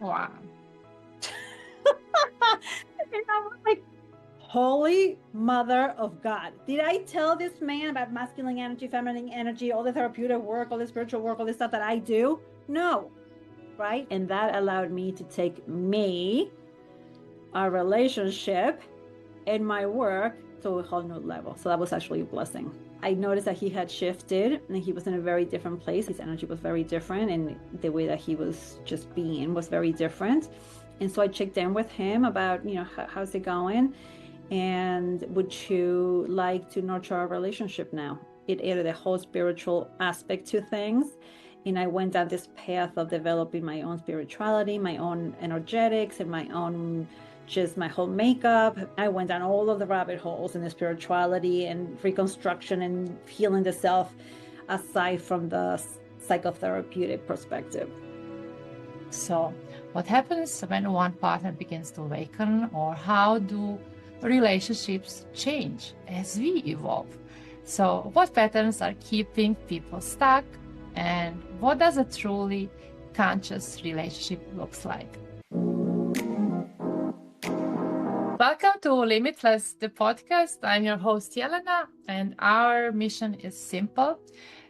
Wow. And I was like, holy mother of God. Did I tell this man about masculine energy, feminine energy, all the therapeutic work, all the spiritual work, all the stuff that I do? No. Right? And that allowed me to take me, our relationship, and my work to a whole new level. So that was actually a blessing. I noticed that he had shifted and he was in a very different place. His energy was very different, and the way that he was just being was very different. And so I checked in with him about, how's it going? And would you like to nurture our relationship now? It added a whole spiritual aspect to things. And I went down this path of developing my own spirituality, my own energetics, and my whole makeup. I went down all of the rabbit holes in the spirituality and reconstruction and healing the self, aside from the psychotherapeutic perspective. So what happens when one partner begins to awaken, or how do relationships change as we evolve? So what patterns are keeping people stuck, and what does a truly conscious relationship looks like? Welcome to Limitless, the podcast. I'm your host, Jelena, and our mission is simple: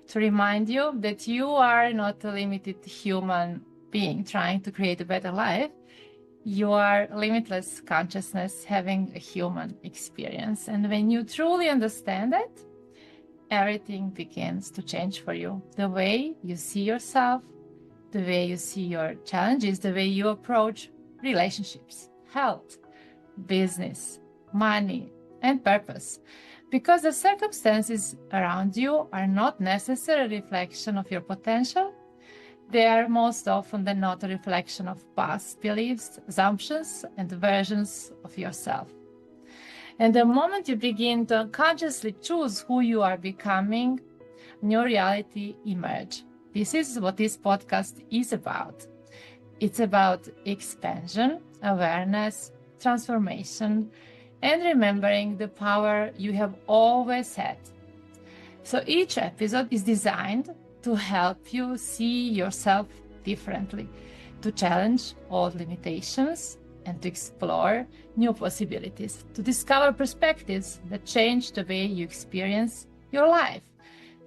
to remind you that you are not a limited human being trying to create a better life. You are limitless consciousness having a human experience. And when you truly understand that, everything begins to change for you. The way you see yourself, the way you see your challenges, the way you approach relationships, health, business, money, and purpose. Because the circumstances around you are not necessarily a reflection of your potential. They are most often than not a reflection of past beliefs, assumptions, and versions of yourself. And the moment you begin to unconsciously choose who you are becoming, new reality emerge. This is what this podcast is about. It's about expansion, awareness, transformation, and remembering the power you have always had. So each episode is designed to help you see yourself differently, to challenge old limitations, and to explore new possibilities, to discover perspectives that change the way you experience your life.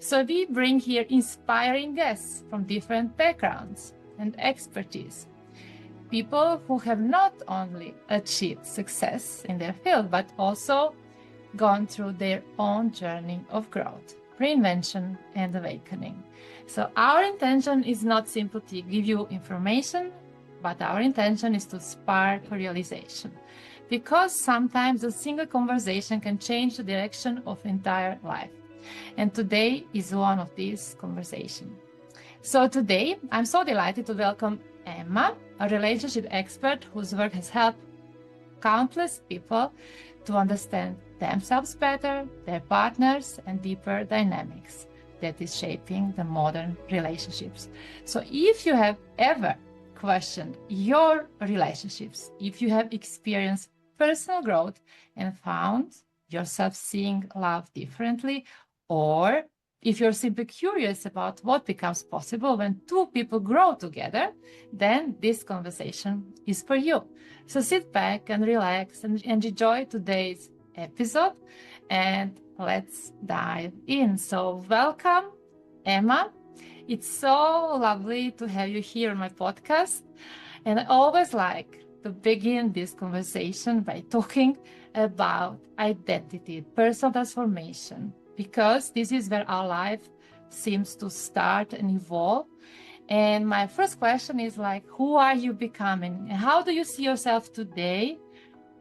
So we bring here inspiring guests from different backgrounds and expertise. People who have not only achieved success in their field, but also gone through their own journey of growth, reinvention, and awakening. So our intention is not simply to give you information, but our intention is to spark realization. Because sometimes a single conversation can change the direction of entire life. And today is one of these conversations. So today, I'm so delighted to welcome Emma, a relationship expert whose work has helped countless people to understand themselves better, their partners, and deeper dynamics that is shaping the modern relationships. So if you have ever questioned your relationships, if you have experienced personal growth and found yourself seeing love differently, or if you're simply curious about what becomes possible when two people grow together, then this conversation is for you. So sit back and relax and enjoy today's episode, and let's dive in. So welcome, Emma. It's so lovely to have you here on my podcast. And I always like to begin this conversation by talking about identity, personal transformation, because this is where our life seems to start and evolve. And my first question is who are you becoming? And how do you see yourself today?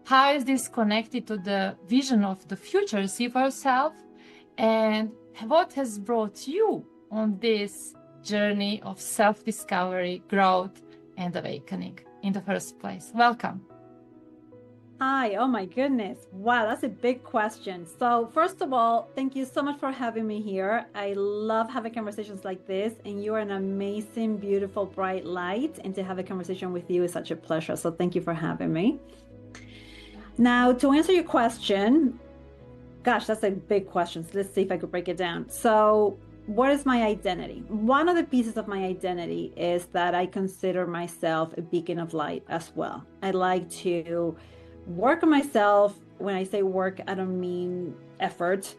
How is this connected to the vision of the future you see for yourself? And what has brought you on this journey of self-discovery, growth, and awakening in the first place? Welcome. Hi, oh my goodness. Wow, that's a big question. So first of all, thank you so much for having me here. I love having conversations like this, and you are an amazing, beautiful, bright light, and to have a conversation with you is such a pleasure. So thank you for having me. Now, to answer your question, gosh, that's a big question. So let's see if I could break it down. So what is my identity? One of the pieces of my identity is that I consider myself a beacon of light as well. I like to work on myself. When I say work, I don't mean effort,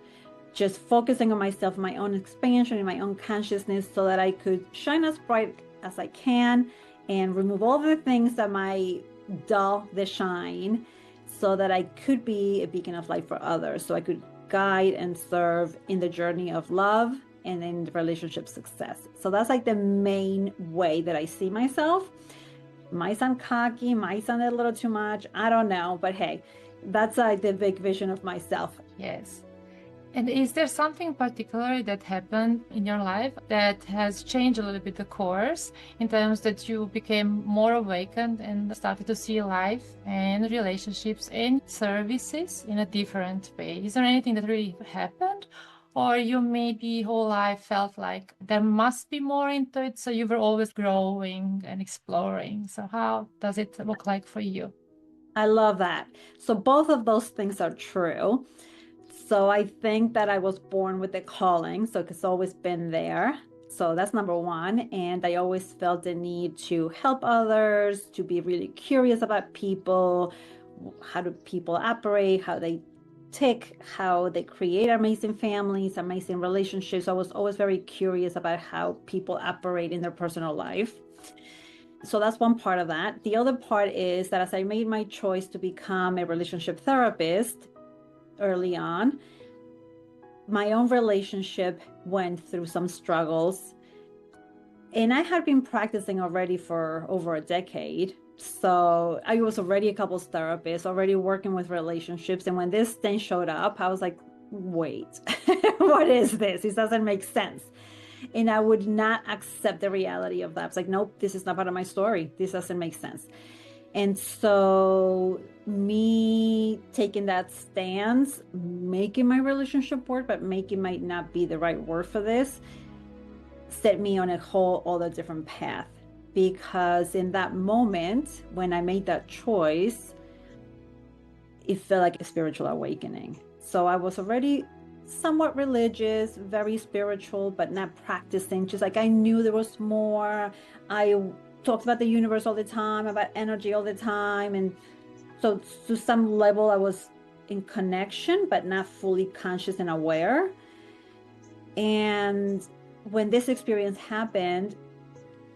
just focusing on myself, my own expansion and my own consciousness so that I could shine as bright as I can and remove all the things that might dull the shine so that I could be a beacon of light for others. So I could guide and serve in the journey of love and in the relationship success. So that's like the main way that I see myself. Might sound cocky, might sound a little too much. I don't know, but hey, that's like the big vision of myself. Yes. And is there something particular that happened in your life that has changed a little bit the course in terms that you became more awakened and started to see life and relationships and services in a different way? Is there anything that really happened? Or you maybe whole life felt like there must be more into it, so you were always growing and exploring. So how does it look like for you? I love that. So both of those things are true. So I think that I was born with a calling, so it's always been there. So that's number one. And I always felt the need to help others, to be really curious about people. How do people operate? How they tick, how they create amazing families, amazing relationships. I was always very curious about how people operate in their personal life. So that's one part of that. The other part is that as I made my choice to become a relationship therapist early on, my own relationship went through some struggles. And I had been practicing already for over a decade. So I was already a couples therapist, already working with relationships. And when this thing showed up, I was like, wait, what is this? This doesn't make sense. And I would not accept the reality of that. I was like, nope, this is not part of my story. This doesn't make sense. And so me taking that stance, making my relationship work, but making might not be the right word for this, set me on a whole other different path. Because in that moment, when I made that choice, it felt like a spiritual awakening. So I was already somewhat religious, very spiritual, but not practicing. Just like I knew there was more. I talked about the universe all the time, about energy all the time. And so to some level, I was in connection, but not fully conscious and aware. And when this experience happened,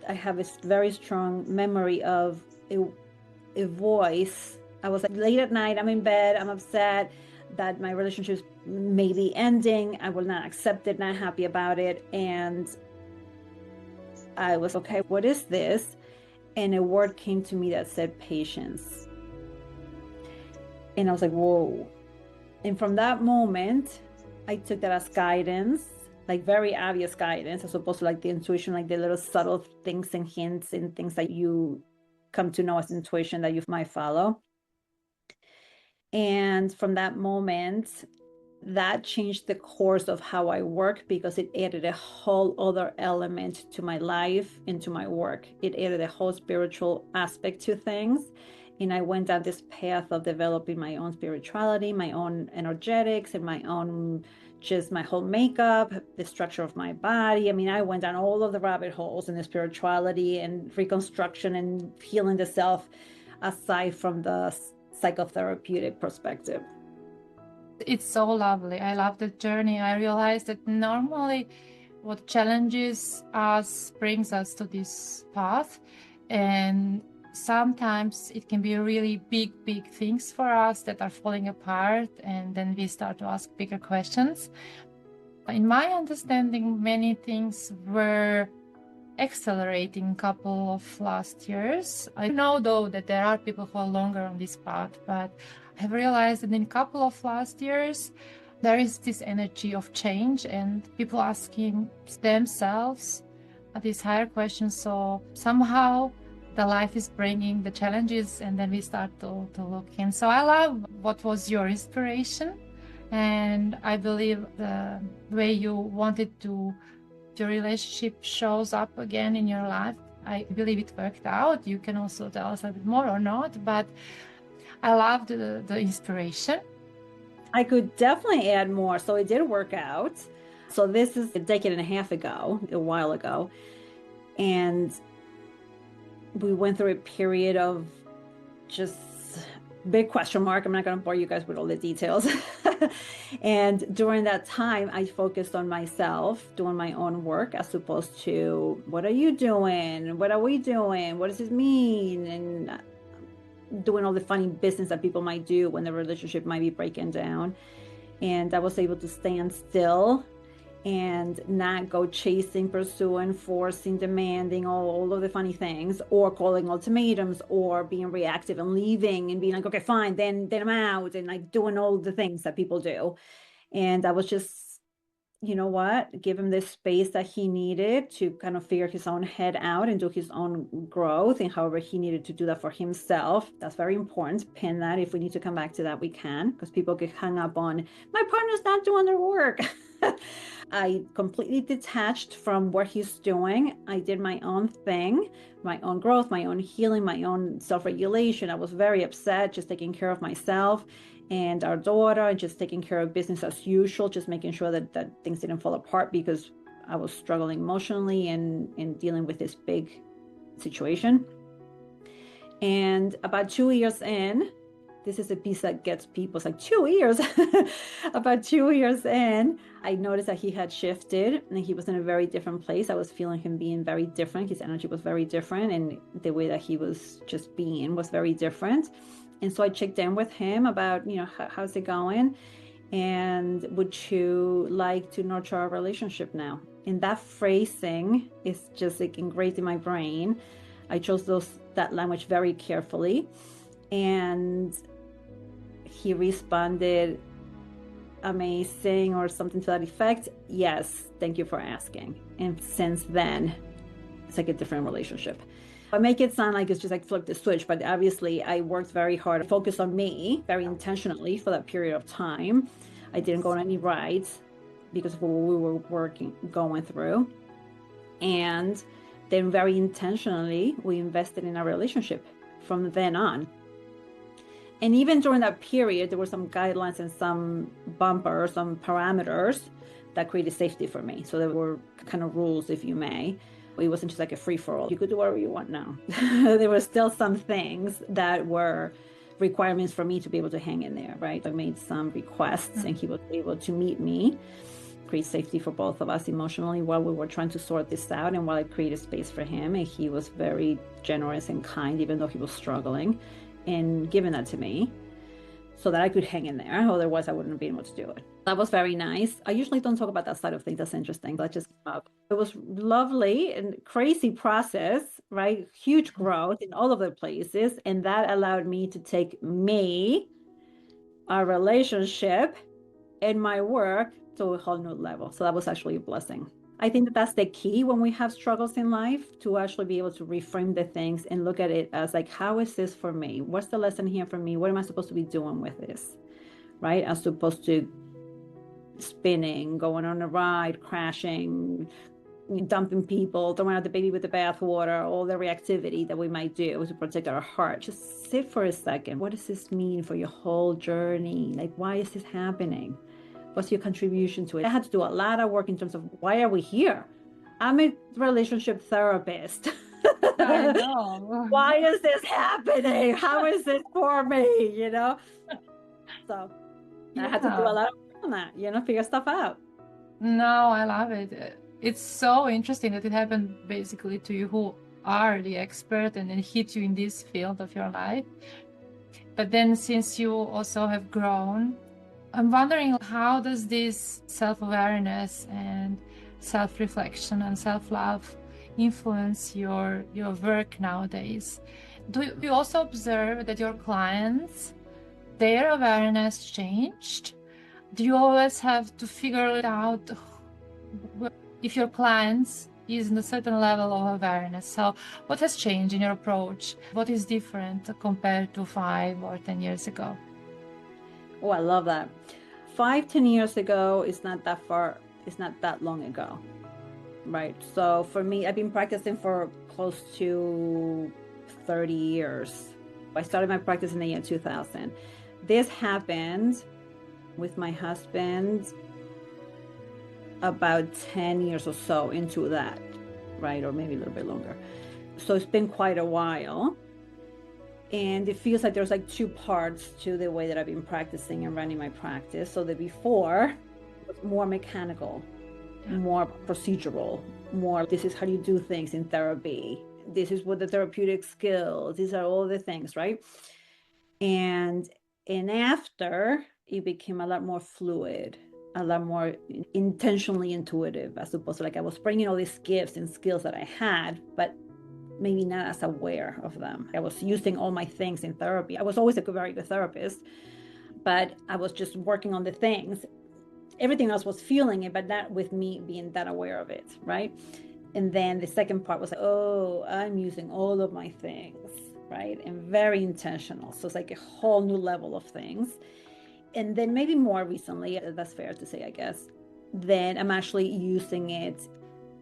I have a very strong memory of a voice. I was like late at night, I'm in bed, I'm upset that my relationship may be ending. I will not accept it, not happy about it. And I was, okay, what is this? And a word came to me that said patience. And I was like, whoa. And from that moment, I took that as guidance, like very obvious guidance, as opposed to like the intuition, like the little subtle things and hints and things that you come to know as intuition that you might follow. And from that moment, that changed the course of how I work because it added a whole other element to my life and to my work. It added a whole spiritual aspect to things. And I went down this path of developing my own spirituality, my own energetics, and my own, just my whole makeup, the structure of my body. I mean, I went down all of the rabbit holes in the spirituality and reconstruction and healing the self aside from the psychotherapeutic perspective. It's so lovely. I love the journey. I realized that normally what challenges us brings us to this path, and sometimes it can be really big things for us that are falling apart, and then we start to ask bigger questions. In my understanding, many things were accelerating couple of last years. I know though that there are people who are longer on this path, but I've realized that in a couple of last years there is this energy of change and people asking themselves these higher questions. So somehow the life is bringing the challenges and then we start to look in. So I love what was your inspiration, and I believe the way you wanted to your relationship shows up again in your life. I believe it worked out. You can also tell us a bit more or not, but I love the inspiration. I could definitely add more. So it did work out. So this is a decade and a half ago, a while ago. And we went through a period of just big question mark. I'm not going to bore you guys with all the details. And during that time, I focused on myself, doing my own work, as opposed to what are you doing? What are we doing? What does this mean? And doing all the funny business that people might do when the relationship might be breaking down. And I was able to stand still and not go chasing, pursuing, forcing, demanding, all of the funny things, or calling ultimatums, or being reactive and leaving and being like, okay, fine, then I'm out, and like doing all the things that people do. And I was just, you know what, give him the space that he needed to kind of figure his own head out and do his own growth, and however he needed to do that for himself. That's very important. Pin that. If we need to come back to that, we can, because people get hung up on my partner's not doing their work. I completely detached from what he's doing. I did my own thing, my own growth, my own healing, my own self-regulation. I was very upset, just taking care of myself and our daughter, and just taking care of business as usual, just making sure that things didn't fall apart, because I was struggling emotionally and dealing with this big situation. And about 2 years in, this is a piece that gets people, it's like 2 years. About 2 years in, I noticed that he had shifted and he was in a very different place. I was feeling him being very different. His energy was very different, and the way that he was just being was very different. And so I checked in with him about, how's it going? And would you like to nurture our relationship now? And that phrasing is just like engraved in my brain. I chose that language very carefully. And he responded, amazing, or something to that effect. Yes, thank you for asking. And since then, it's like a different relationship. I make it sound like it's just like flip the switch, but obviously I worked very hard, focused on me very intentionally for that period of time. I didn't go on any rides because of what we were going through. And then very intentionally, we invested in our relationship from then on. And even during that period, there were some guidelines and some bumpers, some parameters that created safety for me. So there were kind of rules, if you may. It wasn't just like a free-for-all. You could do whatever you want now. There were still some things that were requirements for me to be able to hang in there, right? I made some requests and he was able to meet me, create safety for both of us emotionally while we were trying to sort this out, and while I created space for him. And he was very generous and kind, even though he was struggling, and giving that to me so that I could hang in there. Otherwise, I wouldn't have been able to do it. That was very nice. I usually don't talk about that side of things. That's interesting. That just came up. It was lovely and crazy process, right? Huge growth in all of the places. And that allowed me to take me, our relationship, and my work to a whole new level. So that was actually a blessing. I think that that's the key when we have struggles in life, to actually be able to reframe the things and look at it as like, how is this for me? What's the lesson here for me? What am I supposed to be doing with this? Right? As opposed to spinning, going on a ride, crashing, dumping people, throwing out the baby with the bathwater, all the reactivity that we might do to protect our heart. Just sit for a second. What does this mean for your whole journey? Like, why is this happening? What's your contribution to it? I had to do a lot of work in terms of, why are we here? I'm a relationship therapist. I know. Why is this happening? How is this for me? So I had to do a lot of work on that, figure stuff out. No, I love it. It's so interesting that it happened basically to you, who are the expert, and then hit you in this field of your life. But then since you also have grown, I'm wondering, how does this self-awareness and self-reflection and self-love influence your work nowadays? Do you also observe that your clients, their awareness changed? Do you always have to figure it out if your clients is in a certain level of awareness? So what has changed in your approach? What is different compared to 5 or 10 years ago? Oh, I love that. 5-10 years ago is not that far, it's not that long ago, right? So for me, I've been practicing for close to 30 years. I started my practice in the year 2000. This happened with my husband about 10 years or so into that, right? Or maybe a little bit longer. So it's been quite a while. And it feels like there's like two parts to the way that I've been practicing and running my practice. So the before was more mechanical, more procedural, more this is how you do things in therapy. This is what the therapeutic skills, these are all the things, right? And after it became a lot more fluid, a lot more intentionally intuitive, as opposed to like I was bringing all these gifts and skills that I had, but maybe not as aware of them. I was using all my things in therapy. I was always a very good therapist, but I was just working on the things. Everything else was feeling it, but not with me being that aware of it, right? And then the second part was like, oh, I'm using all of my things, right? And very intentional. So it's like a whole new level of things. And then maybe more recently, that's fair to say, I guess, then I'm actually using it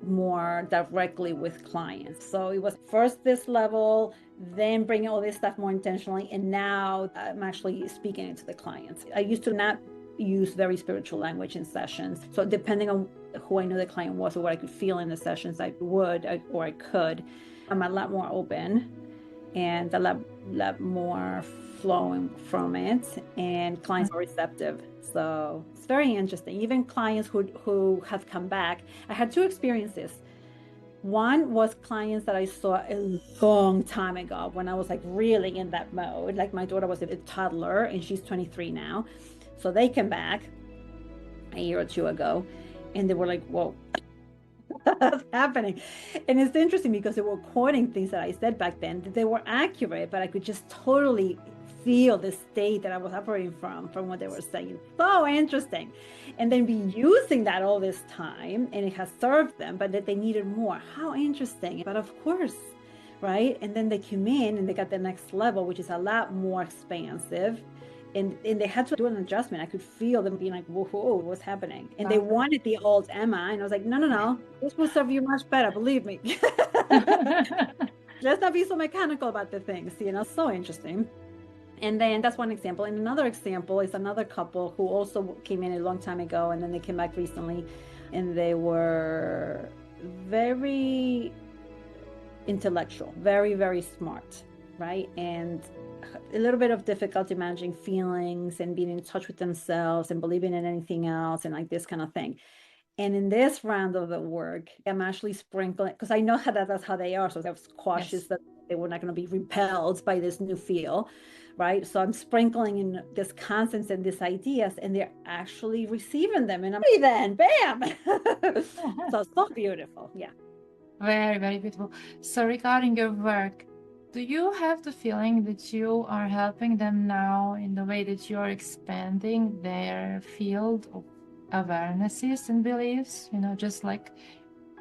more directly with clients. So it was first this level, then bringing all this stuff more intentionally, and now I'm actually speaking it to the clients. I used to not use very spiritual language in sessions. So depending on who I knew the client was or what I could feel in the sessions, I would or I could. I'm a lot more open and a lot more flowing from it, and clients are receptive. So it's very interesting. Even clients who have come back. I had two experiences. One was clients that I saw a long time ago when I was like really in that mode. Like my daughter was a toddler and she's 23 now. So they came back a year or two ago and they were like, whoa, what's happening? And it's interesting because they were quoting things that I said back then. They were accurate, but I could just totally feel the state that I was operating from what they were saying. So interesting. And then be using that all this time, and it has served them, but that they needed more. How interesting. But of course, right? And then they came in and they got the next level, which is a lot more expansive. And they had to do an adjustment. I could feel them being like, whoa, what's happening? And they wanted the old Emma. And I was like, no, this will serve you much better, believe me. Let's not be so mechanical about the things, so interesting. And then that's one example. And another example is another couple who also came in a long time ago, and then they came back recently, and they were very intellectual, very, very smart, right? And a little bit of difficulty managing feelings and being in touch with themselves and believing in anything else and like this kind of thing. And in this round of the work, I'm actually sprinkling, because I know that's how they are. So I was cautious that they were not going to be repelled by this new feel, right? So I'm sprinkling in this concepts and these ideas, and they're actually receiving them. And I'm then, bam! so beautiful. Yeah. Very, very beautiful. So regarding your work, do you have the feeling that you are helping them now in the way that you are expanding their field of awarenesses and beliefs, just like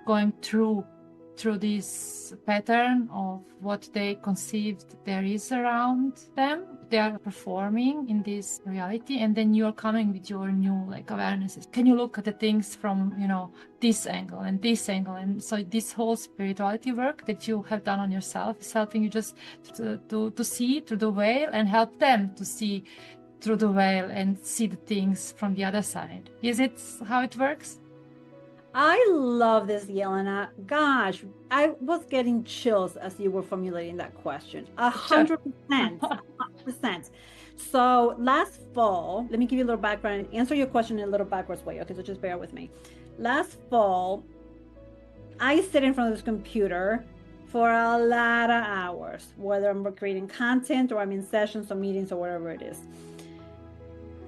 going through this pattern of what they conceived there is around them? They are performing in this reality, and then you're coming with your new awarenesses. Can you look at the things from this angle and this angle? And so this whole spirituality work that you have done on yourself is helping you just to see through the veil and help them to see through the veil and see the things from the other side. Is it how it works? I love this, Jelena. Gosh, I was getting chills as you were formulating that question. 100%. 100%. So last fall, let me give you a little background and answer your question in a little backwards way. Okay, so just bear with me. Last fall, I sit in front of this computer for a lot of hours, whether I'm creating content or I'm in sessions or meetings or whatever it is.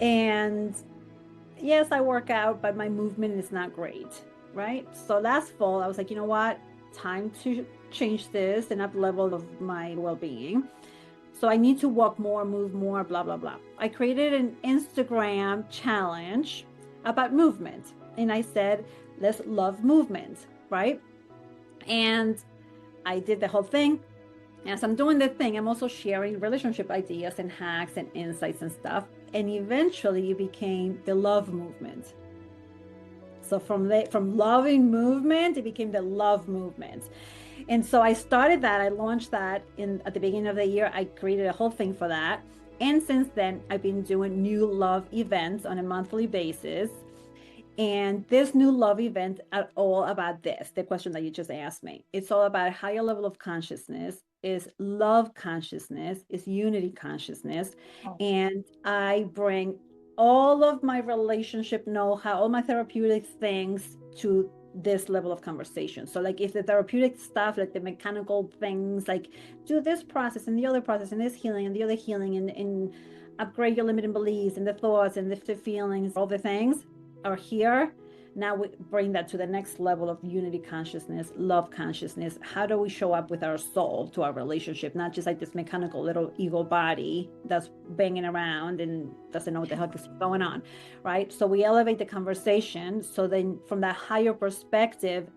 And yes, I work out, but my movement is not great, right? So last fall, I was like, you know what? Time to change this and up the level of my well-being. So I need to walk more, move more, blah, blah, blah. I created an Instagram challenge about movement. And I said, let's love movement, right? And I did the whole thing. As I'm doing the thing, I'm also sharing relationship ideas and hacks and insights and stuff. And eventually it became the love movement. So from loving movement, it became the love movement. And so I started that. I launched that at the beginning of the year. I created a whole thing for that. And since then, I've been doing new love events on a monthly basis. And this new love event are all about this, the question that you just asked me. It's all about a higher level of consciousness, is love consciousness, is unity consciousness. Oh. And I bring all of my relationship know-how, all my therapeutic things to this level of conversation. So like if the therapeutic stuff, like the mechanical things, like do this process and the other process and this healing and the other healing and upgrade your limiting beliefs and the thoughts and the feelings, all the things are here. Now we bring that to the next level of unity consciousness, love consciousness. How do we show up with our soul to our relationship, not just like this mechanical little ego body that's banging around and doesn't know what the heck is going on, right? So we elevate the conversation. So then from that higher perspective,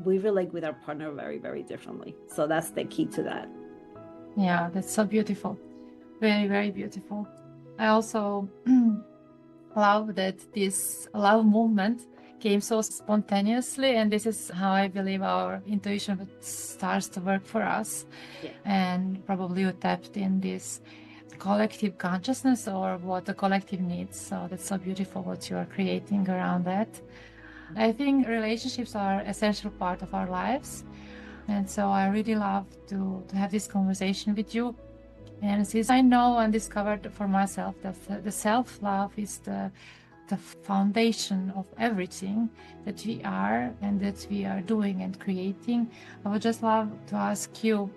we relate with our partner very, very differently. So that's the key to that. Yeah, that's so beautiful. Very, very beautiful. I also love that this love movement came so spontaneously, and this is how I believe our intuition starts to work for us. Yeah. And probably you tapped in this collective consciousness or what the collective needs. So that's so beautiful what you are creating around that. I think relationships are an essential part of our lives, and so I really love to have this conversation with you. And since I know and discovered for myself that the self-love is the foundation of everything that we are and that we are doing and creating, I would just love to ask you,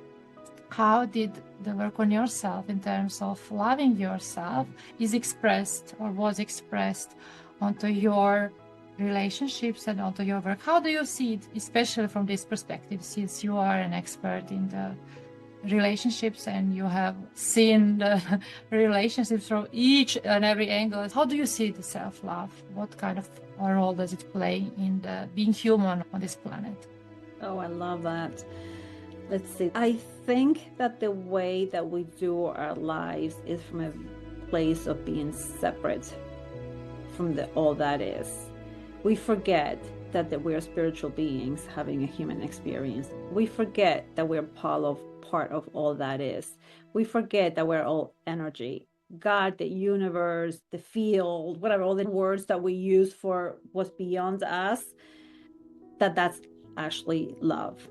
how did the work on yourself in terms of loving yourself is expressed or was expressed onto your relationships and onto your work? How do you see it, especially from this perspective, since you are an expert in the relationships and you have seen the relationships from each and every angle? How do you see the self-love? What kind of role does it play in the being human on this planet? Oh, I love that. Let's see. I think that the way that we do our lives is from a place of being separate from all that is. We forget that we're spiritual beings having a human experience. We forget that we're part of all that is. We forget that we're all energy. God, the universe, the field, whatever, all the words that we use for what's beyond us, that's actually love.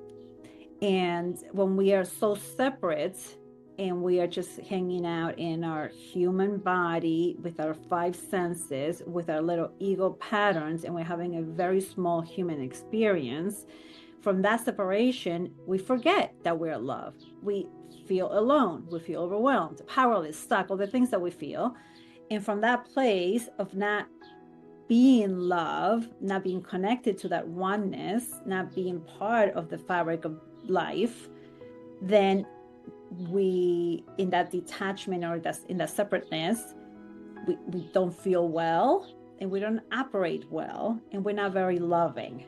And when we are so separate and we are just hanging out in our human body with our five senses, with our little ego patterns, and we're having a very small human experience, from that separation, we forget that we're love. We feel alone, we feel overwhelmed, powerless, stuck, all the things that we feel. And from that place of not being love, not being connected to that oneness, not being part of the fabric of life, then we, in that detachment or in that separateness, we don't feel well and we don't operate well and we're not very loving.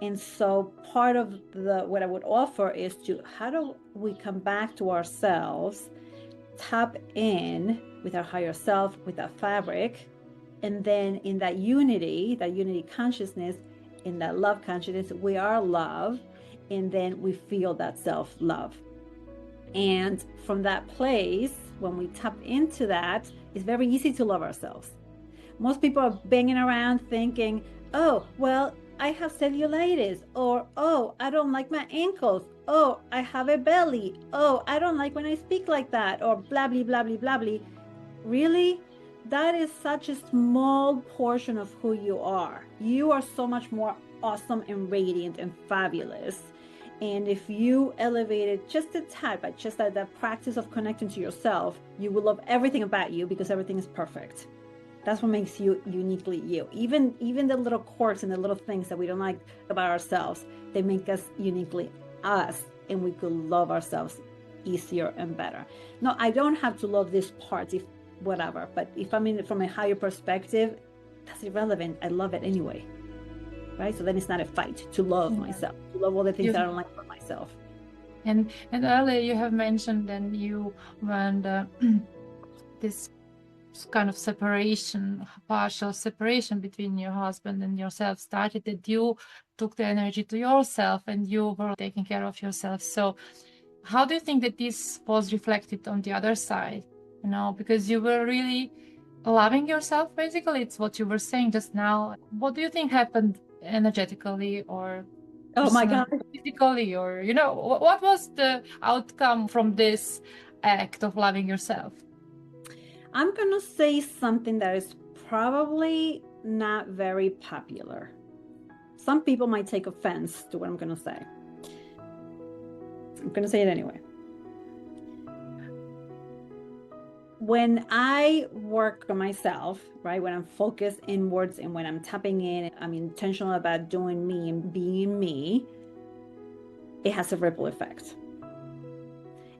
And so part of what I would offer is how do we come back to ourselves, tap in with our higher self, with that fabric, and then in that unity consciousness, in that love consciousness, we are love, and then we feel that self-love. And from that place, when we tap into that, it's very easy to love ourselves. Most people are banging around thinking, oh, well, I have cellulitis, or, oh, I don't like my ankles, oh, I have a belly, oh, I don't like when I speak like that, or blah, blah, blah, blah, blah, blah. Really? That is such a small portion of who you are. You are so much more awesome and radiant and fabulous. And if you elevate it just a tad, but just that practice of connecting to yourself, you will love everything about you because everything is perfect. That's what makes you uniquely you. Even the little quirks and the little things that we don't like about ourselves, they make us uniquely us, and we could love ourselves easier and better. No, I don't have to love this part, if whatever, but if I'm in it from a higher perspective, that's irrelevant. I love it anyway. Right? So then it's not a fight to love myself, to love all the things that I don't like for myself. And earlier you have mentioned then when this kind of separation, partial separation between your husband and yourself started, that you took the energy to yourself and you were taking care of yourself. So how do you think that this was reflected on the other side? Because you were really loving yourself, basically. It's what you were saying just now. What do you think happened energetically or Oh my God. physically, or what was the outcome from this act of loving yourself? I'm going to say something that is probably not very popular. Some people might take offense to what I'm going to say. I'm going to say it anyway. When I work on myself, right, when I'm focused inwards and when I'm tapping in, I'm intentional about doing me and being me, it has a ripple effect.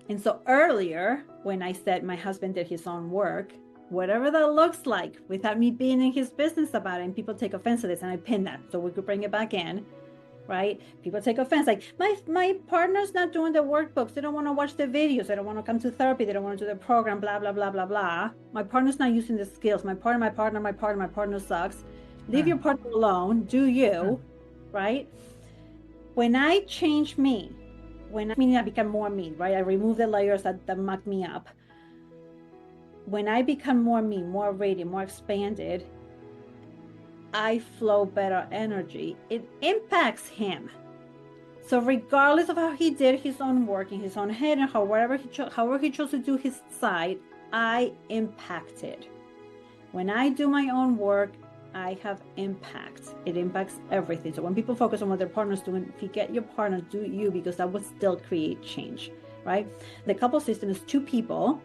And so earlier, when I said my husband did his own work, whatever that looks like, without me being in his business about it, and people take offense to this, and I pin that so we could bring it back in, right? People take offense, like my partner's not doing the workbooks. They don't want to watch the videos. They don't want to come to therapy. They don't want to do the program, blah, blah, blah, blah, blah. My partner's not using the skills. My partner sucks. Leave your partner alone. Do you, right? When I change me, I become more me, right? I remove the layers that muck me up. When I become more me, more radiant, more expanded, I flow better energy. It impacts him. So regardless of how he did his own work in his own head and however he chose to do his side, I impacted. When I do my own work, I have impact. It impacts everything. So when people focus on what their partner's doing, forget your partner, do you, because that will still create change, right? The couple system is two people.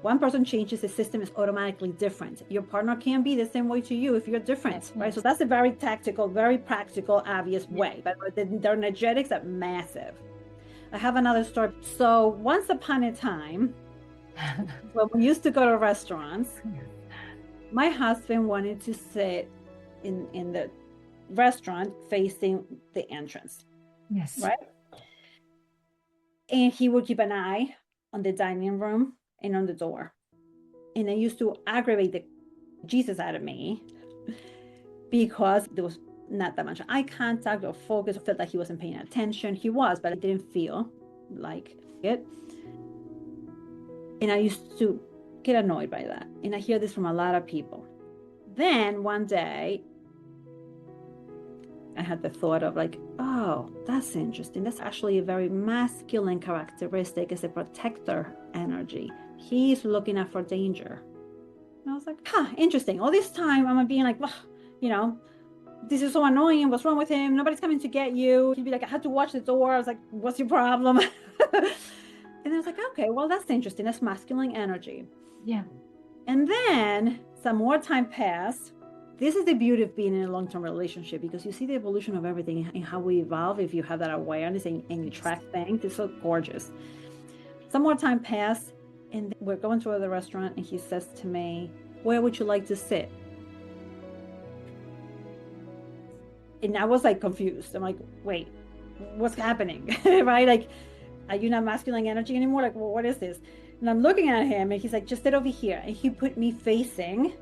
One person changes, the system is automatically different. Your partner can't be the same way to you if you're different, Yes, right? yes. So that's a very tactical, very practical, obvious way. But their energetics are massive. I have another story. So once upon a time, when we used to go to restaurants, my husband wanted to sit in the restaurant facing the entrance. Yes. Right? And he would keep an eye on the dining room and on the door. And it used to aggravate the Jesus out of me because there was not that much eye contact or focus. I felt like he wasn't paying attention. He was, but I didn't feel like it. And I used to get annoyed by that. And I hear this from a lot of people. Then one day, I had the thought of like, oh, that's interesting. That's actually a very masculine characteristic. It's a protector energy. He's looking out for danger. And I was like, interesting. All this time I'm being like, well, this is so annoying. What's wrong with him? Nobody's coming to get you. He'd be like, I had to watch the door. I was like, what's your problem? And I was like, okay, well, that's interesting. That's masculine energy. Yeah. And then some more time passed. This is the beauty of being in a long-term relationship, because you see the evolution of everything and how we evolve if you have that awareness and you track things. It's so gorgeous. Some more time passed, and we're going to the restaurant, and he says to me, where would you like to sit? And I was like confused. I'm like, wait, what's happening? Right? Like, are you not masculine energy anymore? Like, well, what is this? And I'm looking at him, and he's like, just sit over here. And he put me facing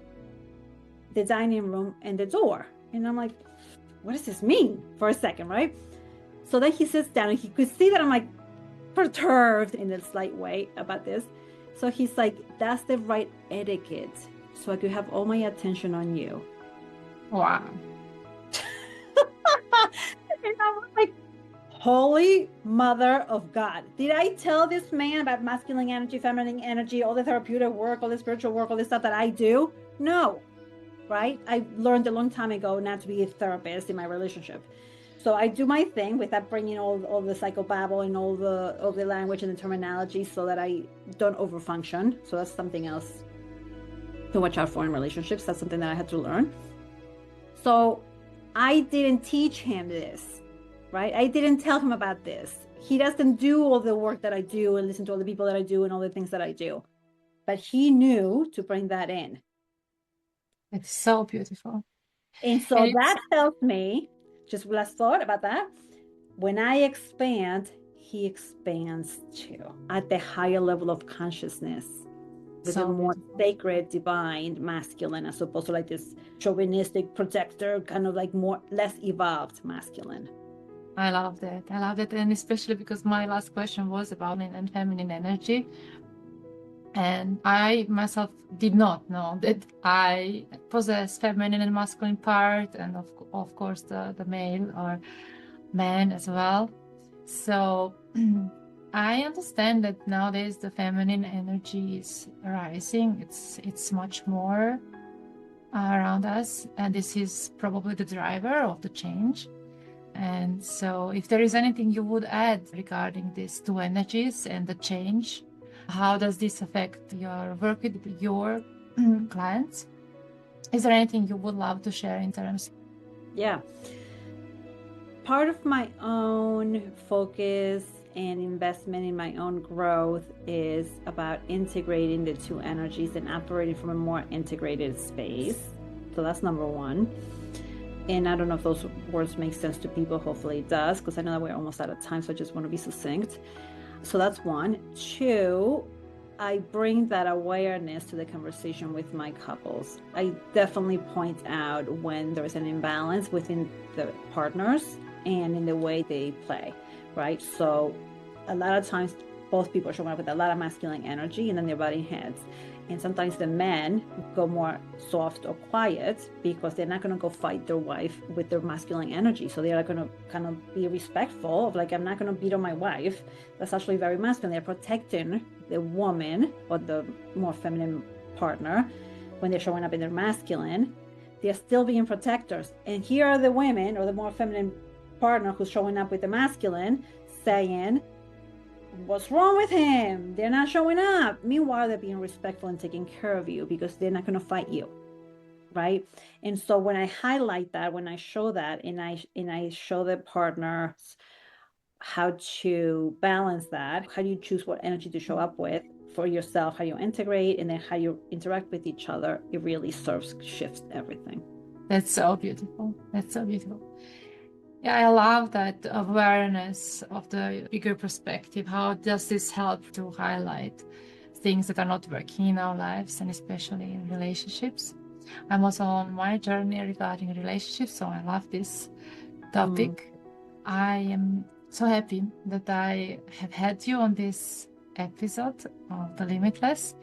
the dining room and the door. And I'm like, what does this mean? For a second, right? So then he sits down, and he could see that I'm like perturbed in a slight way about this. So he's like, that's the right etiquette, so I could have all my attention on you. Wow. And I was like, holy mother of God. Did I tell this man about masculine energy, feminine energy, all the therapeutic work, all the spiritual work, all the stuff that I do? No, right? I learned a long time ago not to be a therapist in my relationship. So I do my thing without bringing all the psychobabble and all the language and the terminology, so that I don't overfunction. So that's something else to watch out for in relationships. That's something that I had to learn. So I didn't teach him this, right? I didn't tell him about this. He doesn't do all the work that I do and listen to all the people that I do and all the things that I do. But he knew to bring that in. It's so beautiful. And so that tells me, just last thought about that, when I expand, he expands too, at the higher level of consciousness, with a more sacred, divine, masculine, as opposed to like this chauvinistic protector, kind of like less evolved masculine. I love that. And especially because my last question was about masculine and feminine energy. And I myself did not know that I possess feminine and masculine part, and of course the male or man as well. So I understand that nowadays the feminine energy is rising. It's much more around us, and this is probably the driver of the change. And so if there is anything you would add regarding these two energies and the change, how does this affect your work with your clients? Is there anything you would love to share in terms? Yeah. Part of my own focus and investment in my own growth is about integrating the two energies and operating from a more integrated space. So that's number one. And I don't know if those words make sense to people. Hopefully it does, because I know that we're almost out of time, so I just want to be succinct. So that's one. Two, I bring that awareness to the conversation with my couples. I definitely point out when there is an imbalance within the partners and in the way they play, right? So a lot of times both people are showing up with a lot of masculine energy and then they're butting heads. And sometimes the men go more soft or quiet because they're not going to go fight their wife with their masculine energy. So they're going to kind of be respectful of like, I'm not going to beat on my wife. That's actually very masculine. They're protecting the woman or the more feminine partner when they're showing up in their masculine. They're still being protectors. And here are the women or the more feminine partner who's showing up with the masculine saying, what's wrong with him? They're not showing up. Meanwhile, they're being respectful and taking care of you because they're not going to fight you, right? And so when I highlight that, when I show that, and I show the partners how to balance that, how do you choose what energy to show up with for yourself, how you integrate, and then how you interact with each other, it really shifts everything. That's so beautiful. That's so beautiful. Yeah, I love that awareness of the bigger perspective. How does this help to highlight things that are not working in our lives, and especially in relationships? I'm also on my journey regarding relationships, so I love this topic. I am so happy that I have had you on this episode of The Limitless.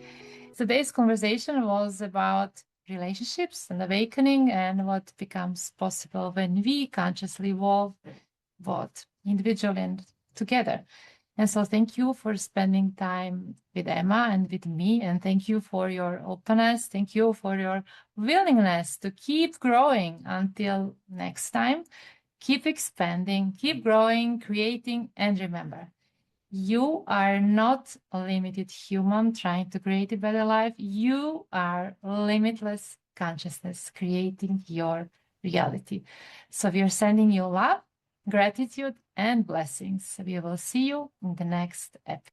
Today's conversation was about relationships and awakening and what becomes possible when we consciously evolve both individually and together. And so thank you for spending time with Emma and with me, and thank you for your openness. Thank you for your willingness to keep growing. Until next time, keep expanding, keep growing, creating, and remember, you are not a limited human trying to create a better life. You are limitless consciousness creating your reality. So we are sending you love, gratitude, and blessings. We will see you in the next episode.